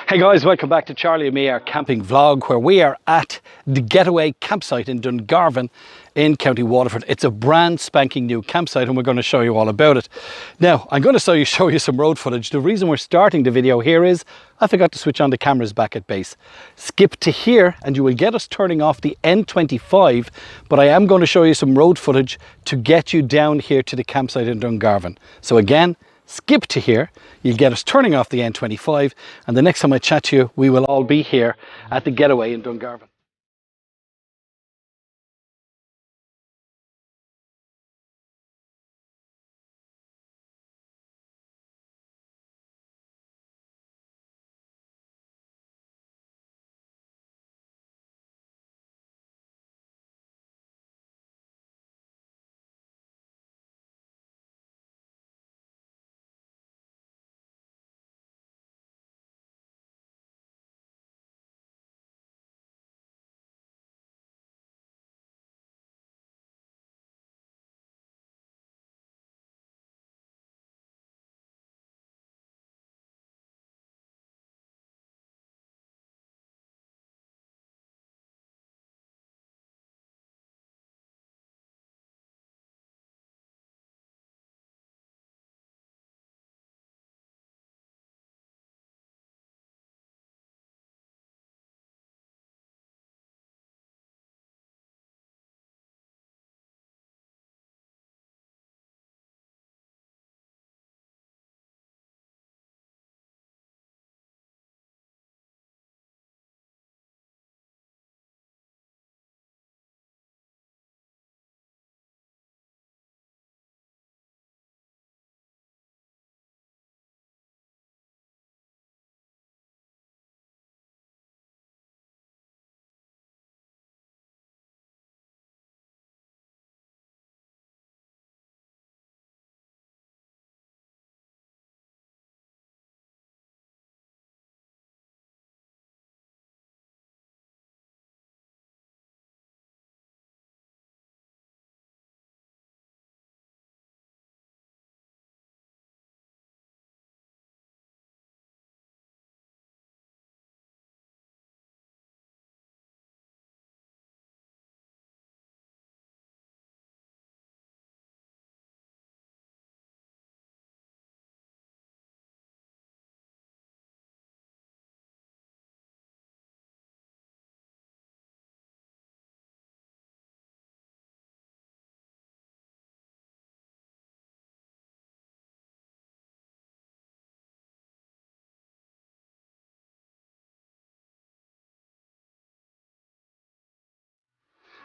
Hey guys, welcome back to Charlie and me, our camping vlog, where we are at the Getaway campsite in Dungarvan in County Waterford. It's a brand spanking new campsite and we're going to show you all about it. Now, I'm going to show you some road footage. The reason we're starting the video here is I forgot to switch on the cameras back at base. Skip to here and you will get us turning off the N25, but I am going to show you some road footage to get you down here to the campsite in Dungarvan. So again, skip to here, you'll get us turning off the N25, and the next time I chat to you, we will all be here at the Getaway in Dungarvan.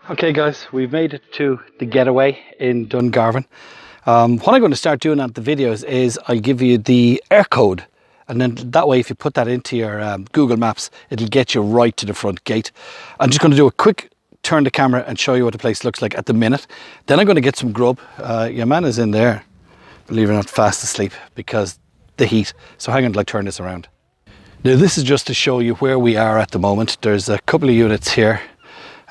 Okay guys, we've made it to the Getaway in Dungarvan. What I'm going to start doing at the videos is I'll give you the air code, and then that way if you put that into your Google Maps, it'll get you right to the front gate. I'm just going to do a quick turn the camera and show you what the place looks like at the minute. Then I'm going to get some grub. Your man is in there, believe it or not, fast asleep because the heat. So hang on till I turn this around. Now this is just to show you where we are at the moment. There's a couple of units here.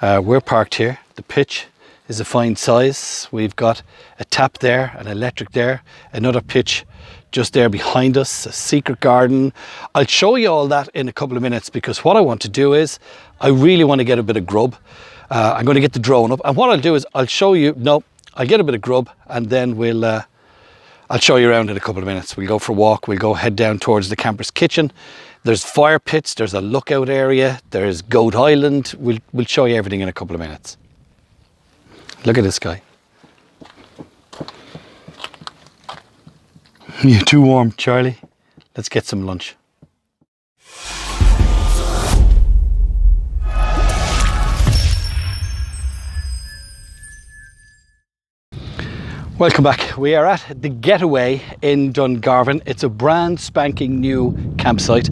We're parked here. The pitch is a fine size. We've got a tap there, an electric there, another pitch just there behind us, a secret garden. I'll show you all that in a couple of minutes because what I want to do is I really want to get a bit of grub. I'm going to get the drone up, and what I'll do is I'll show you, I'll get a bit of grub and then I'll show you around in a couple of minutes. We'll go for a walk, we'll go head down towards the camper's kitchen. There's fire pits, there's a lookout area, there's Goat Island. We'll show you everything in a couple of minutes. Look at this guy. You're too warm, Charlie. Let's get some lunch. Welcome back. We are at the Getaway in Dungarvan. It's a brand spanking new campsite.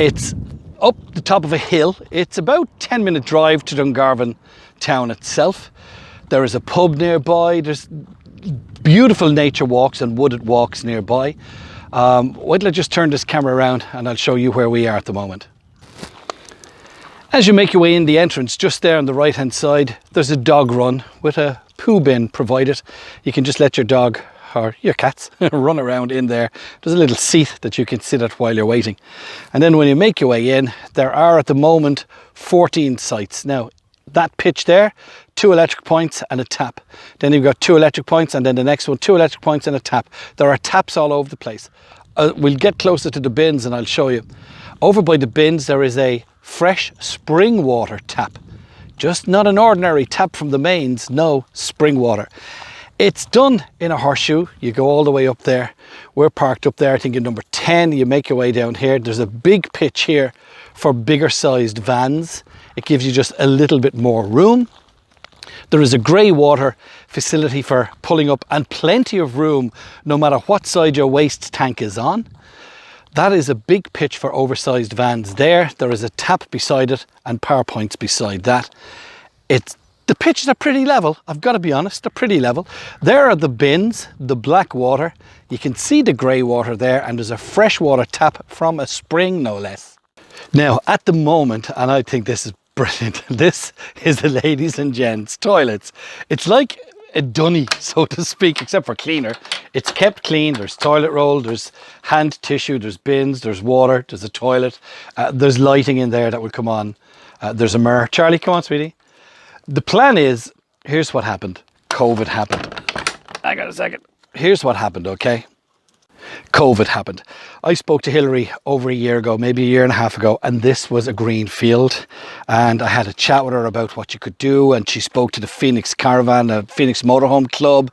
It's up the top of a hill. It's about 10-minute drive to Dungarvan town itself. There is a pub nearby. There's beautiful nature walks and wooded walks nearby. Wait till I just turn this camera around and I'll show you where we are at the moment. As you make your way in the entrance, just there on the right hand side, there's a dog run with a poo bin provided. You can just let your dog or your cats run around in there. There's a little seat that you can sit at while you're waiting. And then when you make your way in, there are at the moment 14 sites. Now, that pitch there, 2 electric points and a tap. Then you've got 2 electric points, and then the next one, 2 electric points and a tap. There are taps all over the place. We'll get closer to the bins and I'll show you. Over by the bins, there is a fresh spring water tap. Just not an ordinary tap from the mains, no, spring water. It's done in a horseshoe. You go all the way up there. We're parked up there, I think in number 10. You make your way down here. There's a big pitch here for bigger sized vans. It gives you just a little bit more room. There is a grey water facility for pulling up and plenty of room no matter what side your waste tank is on. That is a big pitch for oversized vans there. There is a tap beside it and power points beside that. The pitches are pretty level, I've got to be honest, they're pretty level. There are the bins, the black water. You can see the grey water there, and there's a freshwater tap from a spring, no less. Now, at the moment, and I think this is brilliant, this is the ladies and gents toilets. It's like a dunny, so to speak, except for cleaner. It's kept clean. There's toilet roll, there's hand tissue, there's bins, there's water, there's a toilet, there's lighting in there that will come on. There's a mirror. Charlie, come on, sweetie. The plan is, here's what happened. COVID happened. Hang on a second. Here's what happened, okay? COVID happened. I spoke to Hillary over a year ago, maybe a year and a half ago, and this was a green field. And I had a chat with her about what you could do, and she spoke to the Phoenix Caravan, the Phoenix Motorhome Club,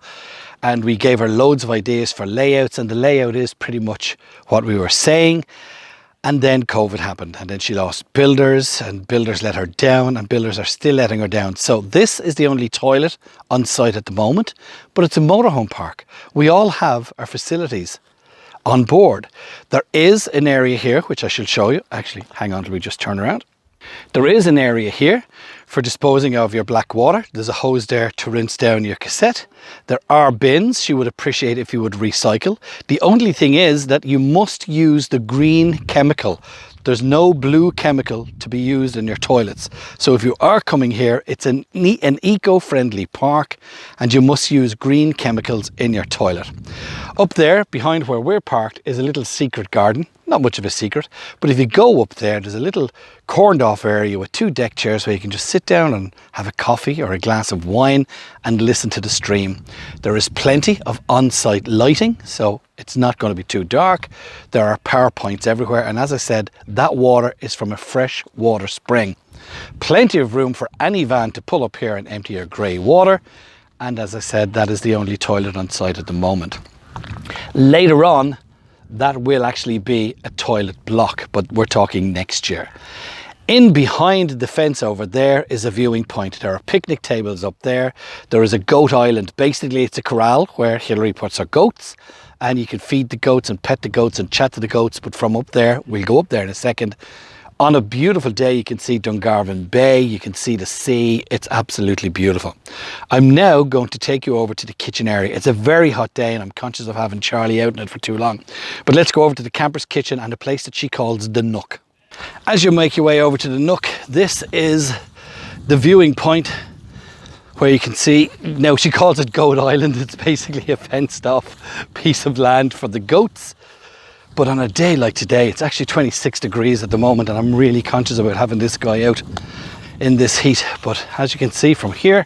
and we gave her loads of ideas for layouts, and the layout is pretty much what we were saying. And then COVID happened, and then she lost builders, and builders let her down, and builders are still letting her down. So this is the only toilet on site at the moment, but it's a motorhome park. We all have our facilities on board. There is an area here, which I shall show you. Actually, hang on till we just turn around. There is an area here for disposing of your black water. There's a hose there to rinse down your cassette. There are bins. She would appreciate if you would recycle. The only thing is that you must use the green chemical. There's no blue chemical to be used in your toilets. So if you are coming here, it's an eco-friendly park, and you must use green chemicals in your toilet. Up there, behind where we're parked, is a little secret garden. Not much of a secret, but if you go up there, there's a little corned off area with 2 deck chairs where you can just sit down and have a coffee or a glass of wine and listen to the stream. There is plenty of on-site lighting, so it's not going to be too dark. There are power points everywhere, and as I said, that water is from a fresh water spring. Plenty of room for any van to pull up here and empty your grey water, and as I said, that is the only toilet on site at the moment. Later on, that will actually be a toilet block, but we're talking next year. In behind the fence over there is a viewing point. There are picnic tables up there. There is a goat island. Basically, it's a corral where Hillary puts her goats, and you can feed the goats and pet the goats and chat to the goats. But from up there, we'll go up there in a second. On a beautiful day, you can see Dungarvan Bay, you can see the sea. It's absolutely beautiful. I'm now going to take you over to the kitchen area. It's a very hot day, and I'm conscious of having Charlie out in it for too long. But let's go over to the camper's kitchen and a place that she calls the Nook. As you make your way over to the Nook, this is the viewing point where you can see, now she calls it Goat Island. It's basically a fenced off piece of land for the goats. But on a day like today, it's actually 26 degrees at the moment, and I'm really conscious about having this guy out in this heat. But as you can see from here,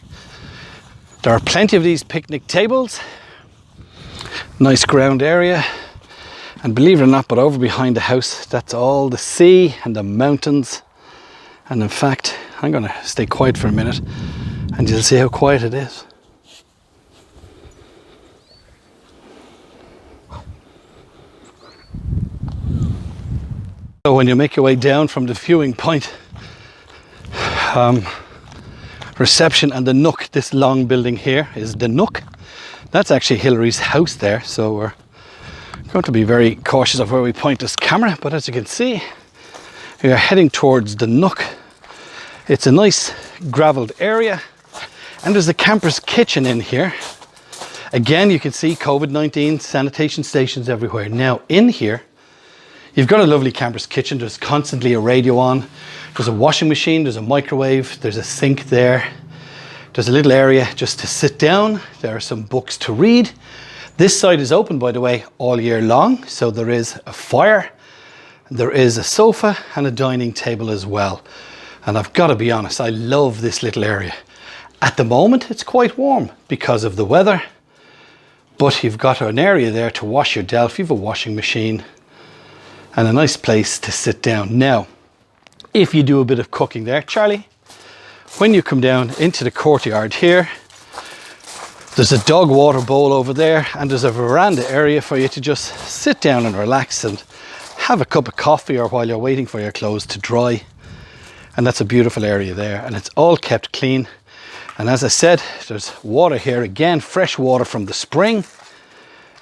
there are plenty of these picnic tables. Nice ground area. And believe it or not, but over behind the house, that's all the sea and the mountains. And in fact, I'm going to stay quiet for a minute and you'll see how quiet it is. So when you make your way down from the viewing point, reception and the Nook, this long building here is the Nook. That's actually Hillary's house there, so we're going to be very cautious of where we point this camera, but as you can see, we are heading towards the Nook. It's a nice gravelled area, and there's a camper's kitchen in here. Again, you can see COVID-19 sanitation stations everywhere. Now in here, you've got a lovely camper's kitchen. There's constantly a radio on. There's a washing machine, there's a microwave, there's a sink there. There's a little area just to sit down. There are some books to read. This side is open, by the way, all year long. So there is a fire, there is a sofa and a dining table as well. And I've got to be honest, I love this little area. At the moment, it's quite warm because of the weather, but you've got an area there to wash your Delf. You have a washing machine and a nice place to sit down. Now, if you do a bit of cooking there, Charlie, when you come down into the courtyard here, there's a dog water bowl over there and there's a veranda area for you to just sit down and relax and have a cup of coffee or while you're waiting for your clothes to dry. And that's a beautiful area there, and it's all kept clean. And as I said, there's water here again, fresh water from the spring,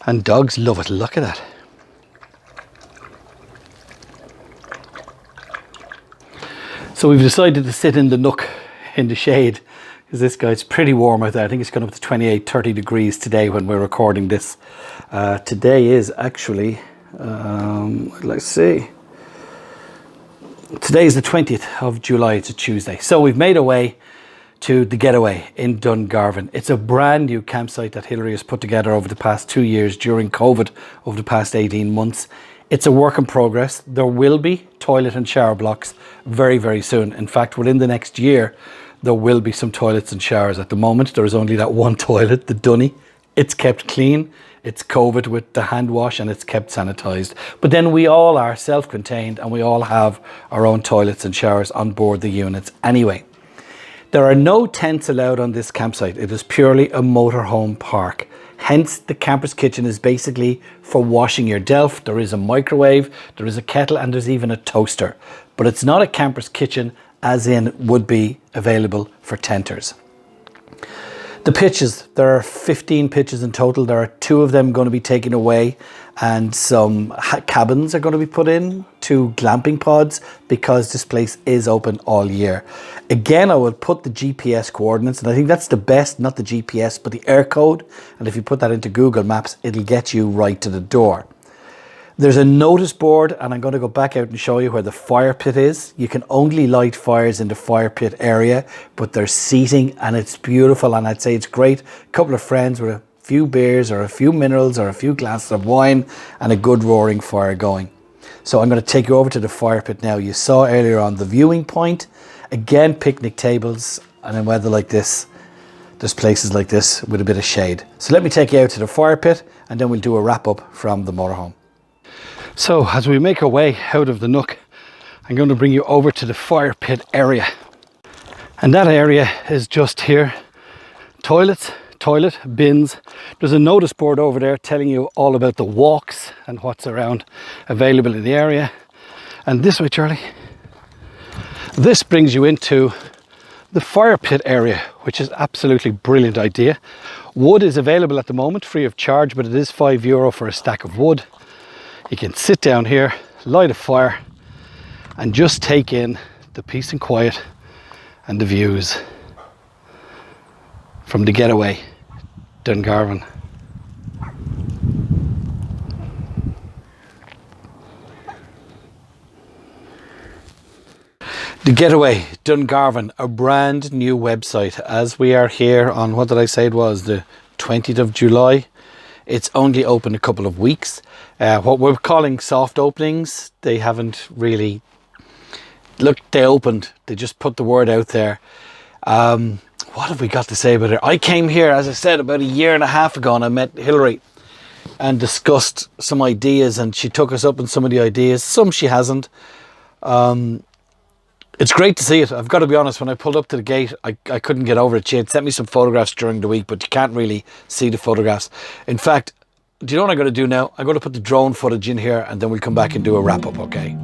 and dogs love it. Look at that. So we've decided to sit in the nook in the shade because this guy's pretty warm out there. I think it's gone up to 28, 30 degrees today when we're recording this. Today is actually, let's see. Today is the 20th of July, it's a Tuesday. So we've made our way to the Getaway in Dungarvan. It's a brand new campsite that Hillary has put together over the past 2 years during COVID, over the past 18 months. It's a work in progress. There will be toilet and shower blocks very, very soon. In fact, within the next year, there will be some toilets and showers. At the moment, there is only that one toilet, the dunny. It's kept clean. It's COVID with the hand wash and it's kept sanitized. But then we all are self-contained and we all have our own toilets and showers on board the units anyway. There are no tents allowed on this campsite. It is purely a motorhome park. Hence, the camper's kitchen is basically for washing your Delf. There is a microwave, there is a kettle and there's even a toaster. But it's not a camper's kitchen as in would be available for tenters. The pitches, there are 15 pitches in total. There are 2 of them going to be taken away and some cabins are going to be put in, 2 glamping pods, because this place is open all year. Again, I will put the GPS coordinates, and I think that's the best, not the GPS, but the air code. And if you put that into Google Maps, it'll get you right to the door. There's a notice board, and I'm going to go back out and show you where the fire pit is. You can only light fires in the fire pit area, but there's seating and it's beautiful, and I'd say it's great. A couple of friends with a few beers or a few minerals or a few glasses of wine and a good roaring fire going. So I'm going to take you over to the fire pit now. You saw earlier on the viewing point. Again, picnic tables, and in weather like this, there's places like this with a bit of shade. So let me take you out to the fire pit and then we'll do a wrap up from the motorhome. So as we make our way out of the nook, I'm going to bring you over to the fire pit area. And that area is just here. Toilets, toilet, bins. There's a notice board over there telling you all about the walks and what's around available in the area. And this way, Charlie, this brings you into the fire pit area, which is absolutely brilliant idea. Wood is available at the moment free of charge, but it is €5 for a stack of wood. You can sit down here, light a fire and just take in the peace and quiet and the views from the Getaway, Dungarvan. The Getaway, Dungarvan, a brand new website as we are here on, what did I say it was, the 20th of July. It's only open a couple of weeks. What we're calling soft openings, they haven't really, look, they opened, they just put the word out there. What have we got to say about it? I came here, as I said, about 1.5 years ago, and I met Hillary and discussed some ideas, and she took us up on some of the ideas. Some she hasn't. It's great to see it. I've got to be honest, when I pulled up to the gate, I couldn't get over it. She had sent me some photographs during the week, but you can't really see the photographs. In fact, do you know what I'm going to do now? I'm going to put the drone footage in here and then we'll come back and do a wrap up, okay?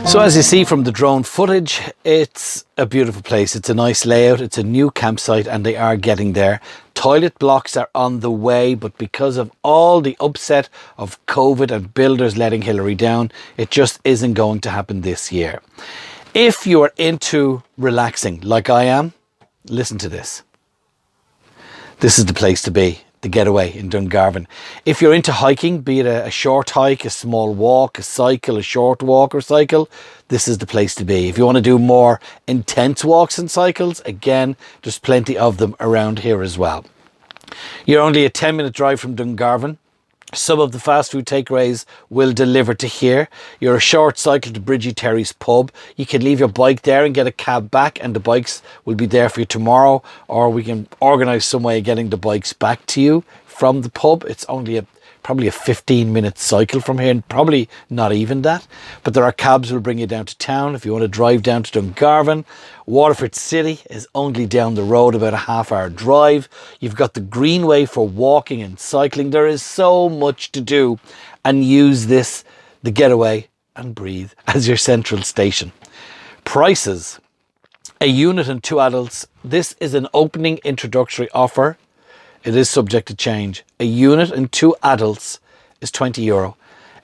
So as you see from the drone footage, it's a beautiful place. It's a nice layout. It's a new campsite and they are getting there. Toilet blocks are on the way, but because of all the upset of COVID and builders letting Hillary down, it just isn't going to happen this year. If you are into relaxing like I am, listen to this. This is the place to be. The Getaway in Dungarvan. If you're into hiking, be it a short hike, a small walk, a cycle, a short walk or cycle, this is the place to be. If you want to do more intense walks and cycles, again, there's plenty of them around here as well. You're only a 10-minute drive from Dungarvan. Some of the fast food takeaways will deliver to here. You're a short cycle to Bridgie Terry's pub. You can leave your bike there and get a cab back and the bikes will be there for you tomorrow, or we can organise some way of getting the bikes back to you from the pub. It's only probably a 15-minute cycle from here, and probably not even that. But there are cabs that will bring you down to town if you want to drive down to Dungarvan. Waterford City is only down the road, about a half-hour drive. You've got the Greenway for walking and cycling. There is so much to do, and use this, the Getaway, and breathe as your central station. Prices: a unit and 2 adults. This is an opening introductory offer. It is subject to change. A unit and 2 adults is €20.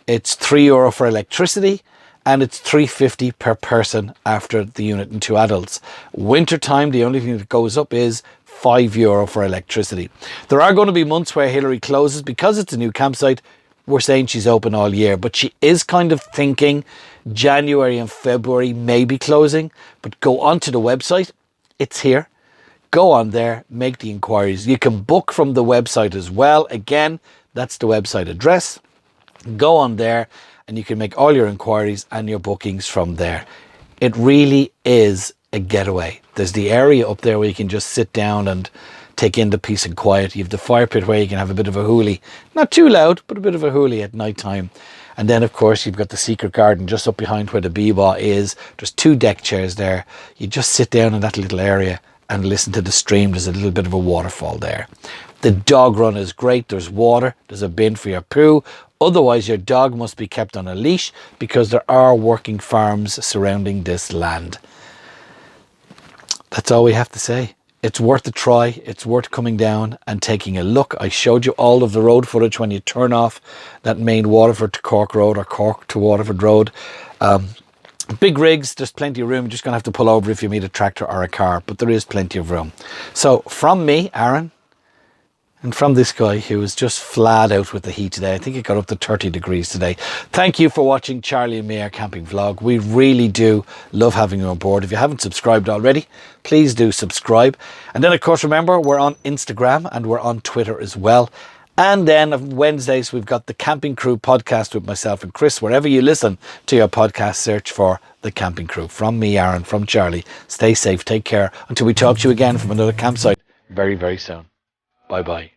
It's €3 for electricity and it's $3.50 per person after the unit and 2 adults. Winter time, the only thing that goes up is €5 for electricity. There are going to be months where Hillary closes because it's a new campsite. We're saying she's open all year, but she is kind of thinking January and February may be closing. But go onto the website. It's here. Go on there, make the inquiries. You can book from the website as well. Again, that's the website address. Go on there and you can make all your inquiries and your bookings from there. It really is a getaway. There's the area up there where you can just sit down and take in the peace and quiet. You have the fire pit where you can have a bit of a hoolie. Not too loud, but a bit of a hoolie at night time. And then, of course, you've got the secret garden just up behind where the BeeBaw is. There's 2 deck chairs there. You just sit down in that little area and listen to the stream. There's a little bit of a waterfall there. The dog run is great. There's water. There's a bin for your poo. Otherwise, your dog must be kept on a leash because there are working farms surrounding this land. That's all we have to say. It's worth a try. It's worth coming down and taking a look. I showed you all of the road footage when you turn off that main Waterford to Cork Road or Cork to Waterford Road. Big rigs, there's plenty of room. You're just going to have to pull over if you meet a tractor or a car, but there is plenty of room. So from me, Aaron, and from this guy who was just flat out with the heat today, I think it got up to 30 degrees today. Thank you for watching Charlie and me, our camping vlog. We really do love having you on board. If you haven't subscribed already, please do subscribe. And then, of course, remember, we're on Instagram and we're on Twitter as well. And then on Wednesdays, we've got the Camping Crew podcast with myself and Chris. Wherever you listen to your podcast, search for the Camping Crew. From me, Aaron, from Charlie, stay safe, take care, until we talk to you again from another campsite very, very soon. Bye-bye.